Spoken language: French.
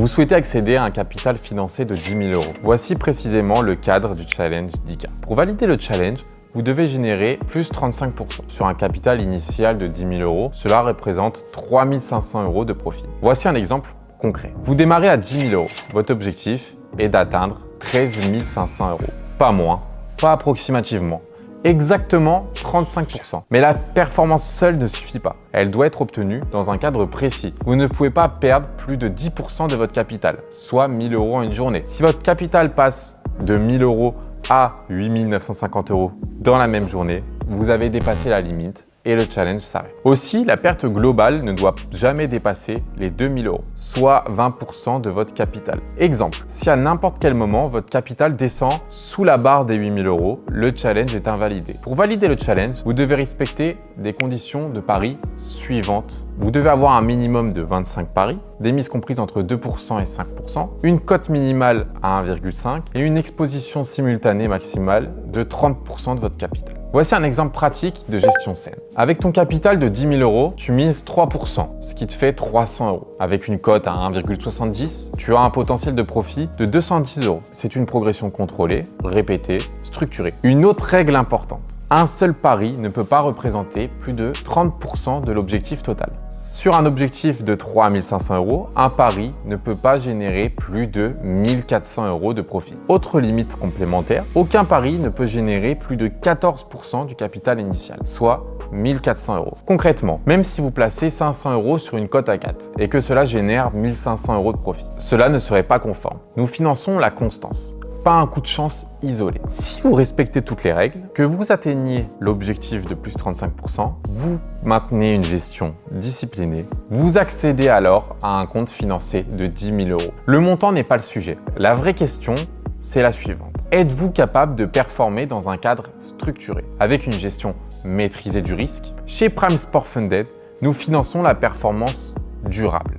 Vous souhaitez accéder à un capital financé de 10 000 €. Voici précisément le cadre du challenge d'ICA. Pour valider le challenge, vous devez générer plus 35%. Sur un capital initial de 10 000 €, cela représente 3 500 € de profit. Voici un exemple concret. Vous démarrez à 10 000 €. Votre objectif est d'atteindre 13 500 €. Pas moins, pas approximativement. Exactement 35%. Mais la performance seule ne suffit pas. Elle doit être obtenue dans un cadre précis. Vous ne pouvez pas perdre plus de 10% de votre capital, soit 1 000 € en une journée. Si votre capital passe de 1 000 € à 8 950 € dans la même journée, vous avez dépassé la limite et le challenge s'arrête. Aussi, la perte globale ne doit jamais dépasser les 2 000 €, soit 20% de votre capital. Exemple, si à n'importe quel moment, votre capital descend sous la barre des 8 000 €, le challenge est invalidé. Pour valider le challenge, vous devez respecter des conditions de pari suivantes. Vous devez avoir un minimum de 25 paris, des mises comprises entre 2% et 5%, une cote minimale à 1,5 et une exposition simultanée maximale de 30% de votre capital. Voici un exemple pratique de gestion saine. Avec ton capital de 10 000 €, tu mises 3%, ce qui te fait 300 €. Avec une cote à 1,70, tu as un potentiel de profit de 210 €. C'est une progression contrôlée, répétée, structurée. Une autre règle importante. Un seul pari ne peut pas représenter plus de 30% de l'objectif total. Sur un objectif de 3 500 €, un pari ne peut pas générer plus de 1 400 € de profit. Autre limite complémentaire, aucun pari ne peut générer plus de 14% du capital initial, soit 1 400 €. Concrètement, même si vous placez 500 € sur une cote à 4 et que cela génère 1 500 € de profit, cela ne serait pas conforme. Nous finançons la constance, pas un coup de chance isolé. Si vous respectez toutes les règles, que vous atteigniez l'objectif de plus 35%, vous maintenez une gestion disciplinée, vous accédez alors à un compte financé de 10 000 €. Le montant n'est pas le sujet. La vraie question, c'est la suivante. Êtes-vous capable de performer dans un cadre structuré, avec une gestion maîtrisée du risque? Chez Prime Sport Funded, nous finançons la performance durable.